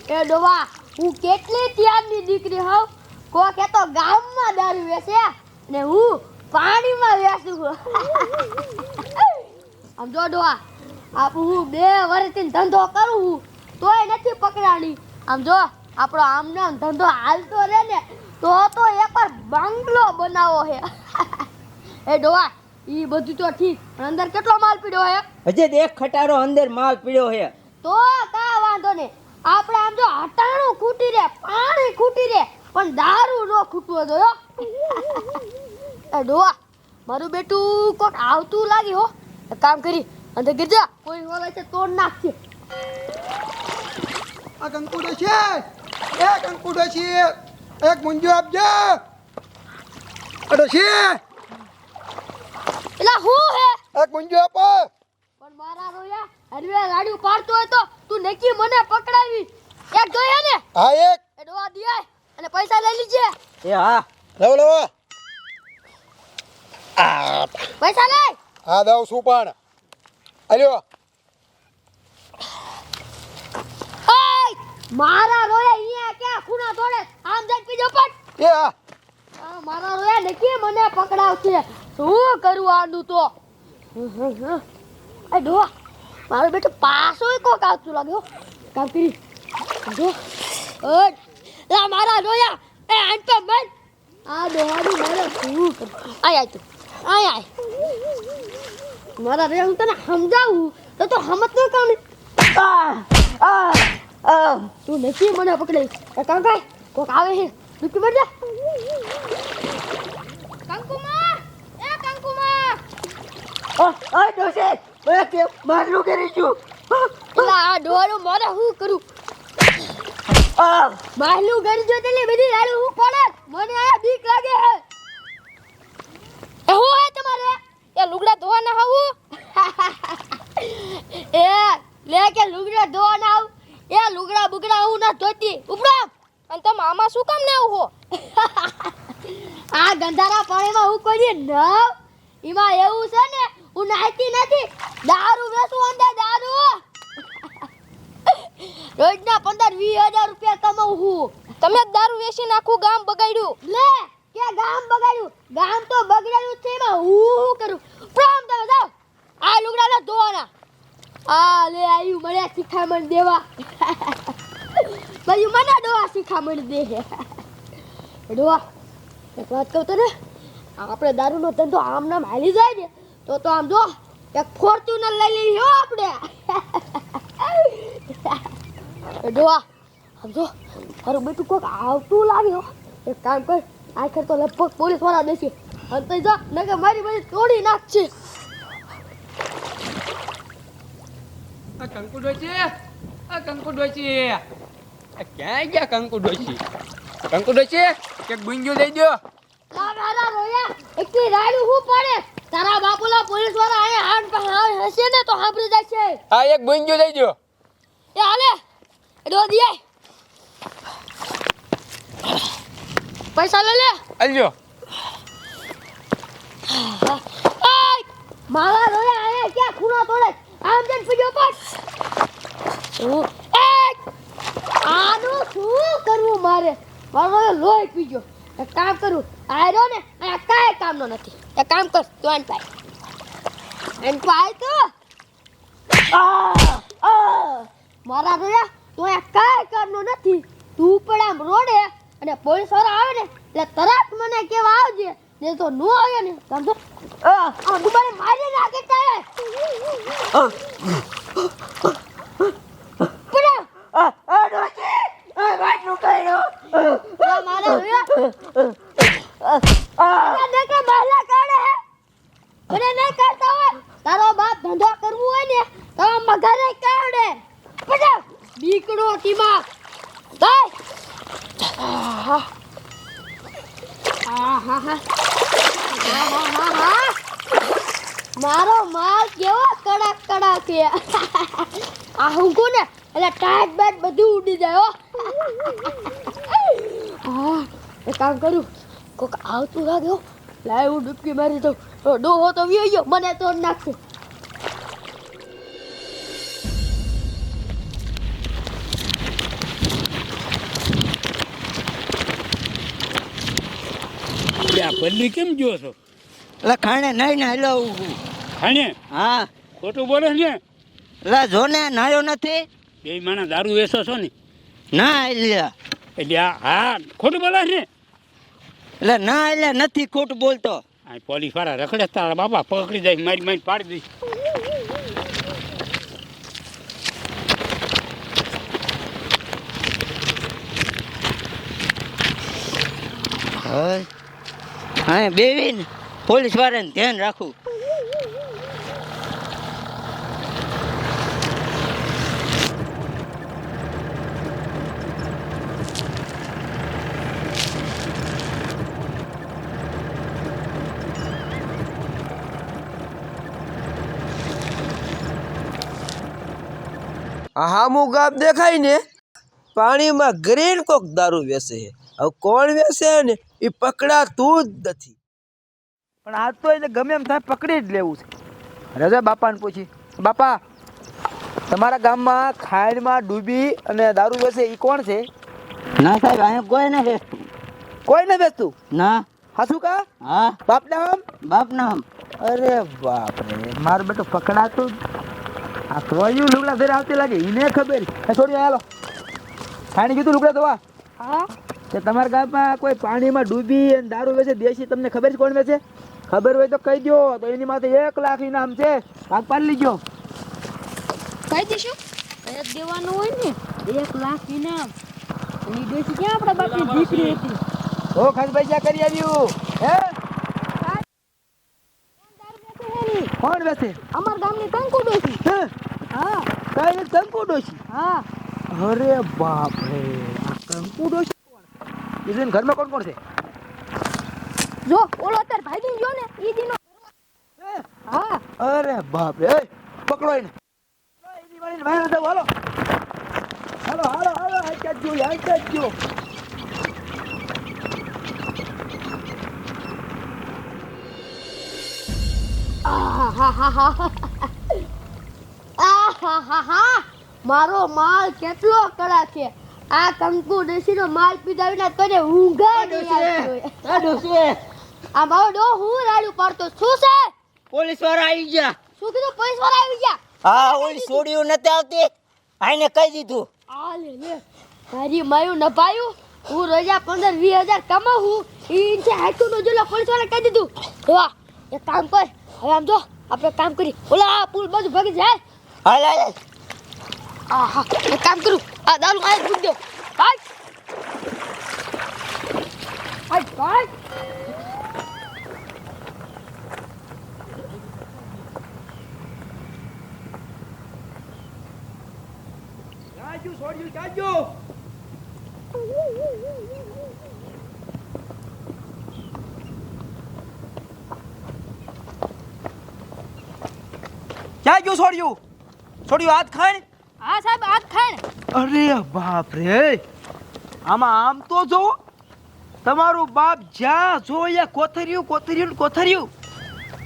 એ ડોવા હું કેટલી ત્યારની દીકરી હોઉં કોક એ તો ગામમાં દારૂ વેચે ને હું પાણીમાં વેચું આમ જો ડોવા હું 2 વર્ષથી ધંધો કરું તોય નથી પકડાણી આમ જો આપણો આમને ધંધો હાલતો રહે ને તો એકવાર બંગલો બનાવો હે એ ડોવા ઈ બધું તો ઠીક પણ અંદર કેટલો માલ પીડ્યો હે હજે એક ખટારો અંદર માલ પીડ્યો હે તો કા વાંધો ને આપણે આમ જો હટાણું ખૂટી રે પાણી ખૂટી રે પણ દારૂ નો ખૂટવો જોયો એ ડોવા મારું બેટું કોક આવતું લાગે હો એક કામ કરી અંદર ગીરજા કોઈ હોવે છે તોડ નાખશે આ કંકુડો છે એ કંકુડો છે એક મુંજો આપજો અડો છે એલા હું હે એક મુંજો આપો પણ મારા રોયા હરવે લાડ્યું પાડતો હોય તો તું નક્કી મને પકડાવી એક જોઈએ ને હા એક એ ડોવા દિયાય અને પૈસા લઈ લીજે એ હા લવ લવ આ પૈસા લઈ હા દઉં છું પણ અલ્યો મારા રોયા અહીંયા ક્યાં ખૂણા તોડે આમ જઈ પીજો પટ એ હા મારા રોયા નક્કી મને પકડાવશે શું કરું આનું તો એ ડો મારો બેટો પાસો કોક આવતું લાગ્યો કામ કરી જો લા મારા રોયા એ આન તો મન આ દોહાડું મારે શું કરું આય તું આય મારા રોયા હું તને સમજાવું તો હમત ન કામ તું નથી મને પકડી કામ કાય કોક આવે છે દુખી મર જા કંકુમા એ કંકુમા ઓય ડોસે ઓય કે મારલું કરી છું એલા આ ડોરું મારે હું કરું મારલું કરી જો તેલી બધી લાડુ હું પડે મને આ બીક લાગે હે એ હું હે તમારે એ લુગડા ધોવા ના આવું એ લે કે લુગડા ધોવા ના આવું એ લુગડા બુગડા હું ના ધોતી ઉપડા અને તો મામા શું કામ ના આવો આ ગંધારા પાણીમાં હું કોઈ ન ઈમાં એવું છે ને હું નાહતી નથી દારૂ વેચું અંદર દારૂ રોજના 15-20 હજાર રૂપિયા કમાઉં હું તમે દારૂ વેચીને આખું ગામ બગાડ્યું લે કે ગામ બગાડ્યું ગામ તો બગડ્યું છે એમાં હું કરું પ્રામ તમે જાઓ આ લુગડા ના ધોવાના આ લે આયુ મને શિખામણ દેવા ભાઈ મને ડોવા શિખામણ દે ડોવા એક વાત કહું તને આપણે દારૂનો ધંધો આમ નામ હાલી જાય ને તો આમ જો એક ફોર્ચ્યુનર લઈ લેવી હો આપણે ડોવા આમ જો મારું બેટું કોક આવતું લાગે હો એક કામ કર આખર તો લગભગ પોલીસ વાળા દેશે અંતે જા નકે મારી બધી તોડી નાખશે આ કંકુ ડોશી આ કંકુ ડોશી આ ક્યાં ગયા કંકુ ડોશી કંકુ ડોશી એક ગુંજો દઈ દો લા મારા રોયા એકલી રાડું હું પડે તારા બાપુલા પોલીસ વાળા અહીંયા હાડ પર હશે ને તો સાંભળી જશે હા એક ગુંજો દઈ દો એ હાલે ડો દિયે પૈસા લે લે આલ્યો આય મારા રોયા અહીંયા ક્યાં ખૂણા તોડે આમ જન પીજો પર આનું શું કરવું મારે મારો લોહી પીજો એક કામ કરું આયરો ને આ કાય કામનો નથી એક કામ કર તું આન પાય તો મારા રોયા તું આ કાય કામનો નથી તું પણ આમ રોડે અને પોલીસ વાળા આવે ને એટલે તરત મને કેવા આવજે ને તો નો આવે ને સમજો આ દુબારે મારી નાખે તારે તારો બાપ ધંધો કરવું હોય ને તો મગરે કાઢે પડા બીકડો ટીમા દાય મારો માલ કેવો કડક કડક છે આ હું કોને એટલે ટાઈટ બેટ બધું ઉડી જાય હો એક કામ કરું કોક આવતું લાગ્યો લાય હું ડૂબકી મારી દઉં તો ડોહો તો વી ગયો મને તો નાખશે આ પલ્લી કેમ જો છો એટલે ખાણે નહીં ને હેલો ખાને હા ખોટું બોલે ને એટલે જો ને નાયો નથી બે માણસ દારૂ વેચો છો ને ના એટલે એટલે હા ખોટું બોલે ને એટલે ના એટલે નથી ખોટું બોલતો આ પોલીસ વાળા રખડે તારા બાપા પકડી જાય મારી મારી પાડી દઈશ હા બેવીને પોલીસ વાળાને ધ્યાન રાખવું આ હામું ગામ દેખાય ને પાણીમાં ગ્રીન કોક દારૂ વેચે છે હવે કોણ વેચે ને એ પકડાતું જ નથી પણ આજ તો એને ગમે એમ થાય પકડી જ લેવું છે રજા બાપાને પૂછી બાપા તમારા ગામમાં ખાયડમાં ડૂબી અને દારૂ વેચે એ કોણ છે ના સાહેબ અહીંયા કોઈ ના બેસતું કોઈ ન બેસતું ના હાસુ કા હા બાપ નામ બાપ નામ અરે બાપ રે મારો બેટો પકડાતું આ સોયું લુગડા ફેર આવતી લાગે એને ખબર છોડી હાલો ખાણી કીધું લુગડા ધોવા હા કે તમારા ગામમાં કોઈ પાણીમાં ડૂબી અને દારૂ વેચે દેશી તમને ખબર છે કોણ વેચે ખબર હોય તો કહી દો તો એની માથે 1 લાખ ઇનામ છે ભાગ પાડી લીજો કહી દઈશું કઈ દેવાનું હોય ને 1 લાખ ઇનામ એની ડોસી ક્યાં આપણા બાપની દીકરી હતી ઓ ખાસ પૈસા કરી આવ્યું હે કોણ વેચે અમાર ગામની કંકુ ડોસી હે હા કઈ કંકુ ડોશી હા અરે બાપ રે આ કંકુ ડોશી કોણ ઇજન ઘરમાં કોણ કોણ છે જો ઓલો અત્યારે ભાગી ગયો ને ઈ દીનો હે? હા અરે બાપ રે એ, પકડો એને એની વાળીને વાયર દો હાલો હાલો હાલો હાલો આ જો આહાહાહા. મારો માલ કેટલો કડા છે આ કંકુ દેશીનો માલ પીધા વિના તને ઊંઘા નહીં આવતી હોય. આ મારો ડો હું રાડું પાડતો શું છે પોલીસ વાળા આવી ગયા શું કીધું પોલીસ વાળા આવી ગયા હા ઓલી છોડીયું નથી આવતી આઈને કહી દીધું આ લે લે તારી માયું નભાયું હું રોજા 15-20 હજાર કમાવું ઈ છે હાચું નો જેલો પોલીસ વાળા કહી દીધું વાહ એક કામ કર હવે આમ જો આપણે કામ કરી ઓલા પુલ બાજુ ભાગી જાય હાલ હાલ આહા એક કામ કરું આ દારૂ આ ભૂલ દો ભાગ ભાગ રાજુ છોડ્યું જાજો જાજો છોડ્યું હાથ ખાણ હા સાહેબ હાથ ખાણ અરે બાપ રે આમાં આમ તો જો તમારું બાપ જ્યાં જોઈએ કોથર્યું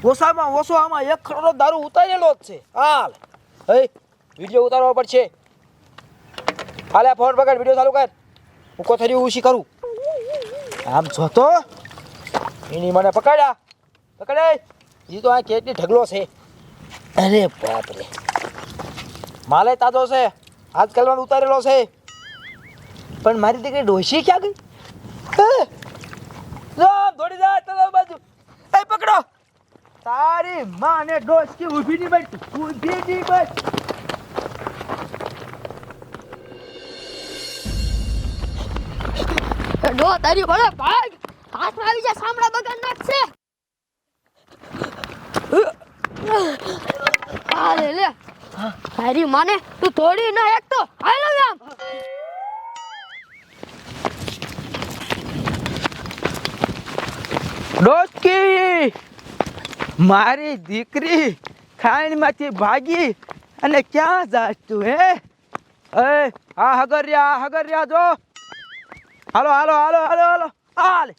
ઓછામાં ઓછો આમાં 1 કરોડ દારૂ ઉતારેલો જ છે હાલ હે વિડિયો ઉતારવો પડશે હાલે ફોન પકડ વિડિયો ચાલુ કર હું કોથર્યું ઉછી કરું આમ જોતો એની મને પકડે ઈ તો આ કેટલી ઢગલો છે અરે બાપ રે માલે તાજો છે આજકાલમાં ઉતારેલો છે પણ મારી દીકરી ડોશી ક્યાં ગઈ દોડી જા ચલો બાજુ એ પકડો તારી માં ને ડોશી ઊભી ની બેઠ ડો તારી ભલે ભાગ હાથમાં આવી જા સાંભળા બગાડ નાખશે આ લે લે તારી માને તું થોડી ના એક તો હાલ હવે આમ ડોશી મારી દીકરી ખાઈણમાંથી ભાગી અને ક્યાં જાસ તું હે એ આ હગરિયા જો હાલો હાલે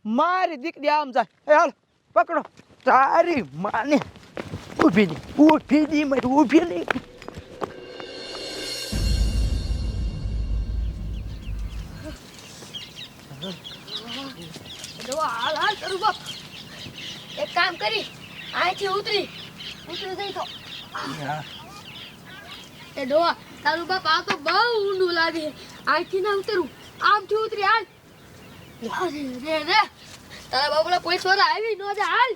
મારી દીકરી આમ જાય એ હાલ પકડો તારી માને ઊભી નહીં ડો હાલ હાલ કરું બાપ એક કામ કરી અહીંથી ઉતરી જઈ તો એ ડોહા તારું બાપ આ તો બહુ ઊંડું લાગે અહીંથી ના ઉતરું આમથી ઉતરી હાલ અરે રે રે તારા બાપલા પોલીસ વાળા આવી નો જા હાલ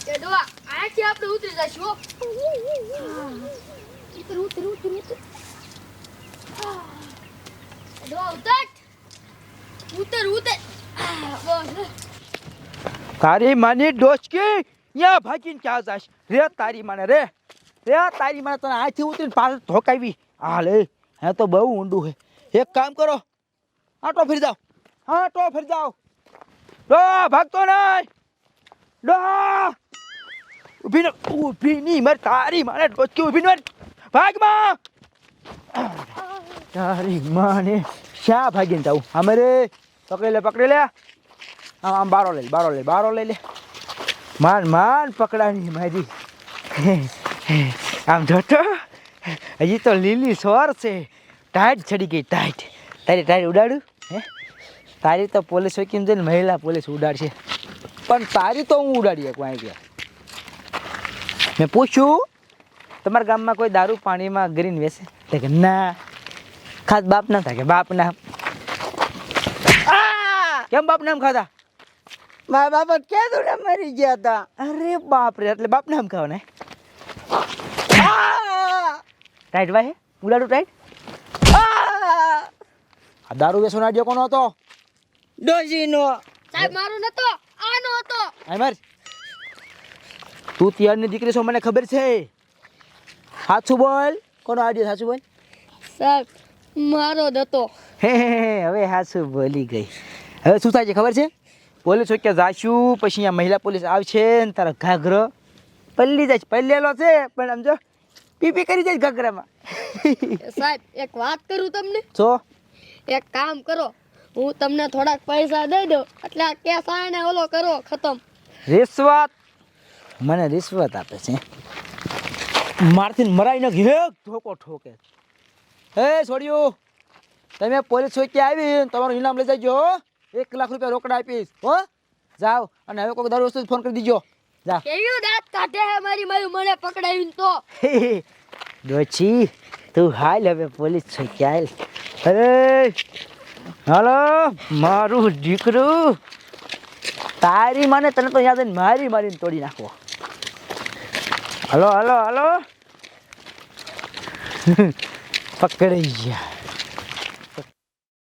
એ ડોહા અહીંથી આપણે ઉતરી જઈશું હો. ઉતર ઉતર ઉતર ઉતર ડોહા ઉતર ઉતર બસ તારી માની ડોસકી યા ભાગીને ક્યાં જાશ રે તારી માને રે તારી માને તને આથી ઉતરીને પાછળ ધોકાવી આ લે હે તો બહુ ઊંડું હે એક કામ કરો આટો ફરી જાઓ ડો ભાગતો નહીં ડો ઊભી નહીં મારે તારી માને ડોસકી ઊભી નહીં ભાગમાં તારી માને શા ભાગીને જાઉં અમારે પકડી લે આમ બારો લઈ લે માન પકડાની મારી આમ જોતો હજી તો લીલી સોર છે ટાઈટ ચડી ગઈ તારી ઉડાડું હે તારી તો પોલીસ વકીમ જઈને મહિલા પોલીસ ઉડાડશે પણ તારી તો હું ઉડાડી શકું અહીં ગયા મેં પૂછ્યું તમારા ગામમાં કોઈ દારૂ પાણીમાં ગરીને વેસે તો કે ના ખાસ બાપ ના થાય કે બાપ ના કેમ બાપ નામ ખાધા મારા બાપા કેદું ને મરી ગયા હતા. અરે બાપ રે એટલે બાપ નામ ખાવ ને ટાઈટ ભાઈ ઉડાડું ટાઈટ આ દારૂ વેચવાનો આઈડિયો કોનો હતો ડોશીનો. સાહેબ મારો નતો આનો હતો આય માર તું ત્યારની દીકરી છો મને ખબર છે સાચું બોલ કોનો આઈડિયો સાચું બોલ સાહેબ મારો જ હતો હે હવે સાચું બોલી ગઈ હવે શું થાય છે ખબર છે પોલીસ ચોક્યા જાશું પછી અહીંયા મહિલા પોલીસ આવશે ને તારા ઘાઘરો પલ્લી જાય પલ્લેલો છે પણ સમજો પીપી કરી જાય ઘાઘરામાં સાહેબ એક વાત કરું તમને છો એક કામ કરો હું તમને થોડાક પૈસા દઈ દઉં એટલે આ કેસ આને ઓલો કરો ખતમ રિશ્વત મને રિશ્વત આપે છે મારથી મરાઈ ન એક ધોકો ઠોકે હે છોડ્યું તમે પોલીસ ચોક્યા આવી તમારું ઇનામ લઈ જજો 1 લાખ રૂપિયા રોકડા આપીશ હો જાઓ અને હવે કોઈ દર વસ્તુ ફોન કરી દીજો જા કેવું દાંત કાઢે હે મારી માયું મને પકડાવીને તો ડોચી તું હાલ હવે પોલીસ ચોક્યા હાલ અરે હાલો મારું દીકરું તારી માને તને તો યાદ મારીને તોડી નાખો હાલો પકડાઈ ગયા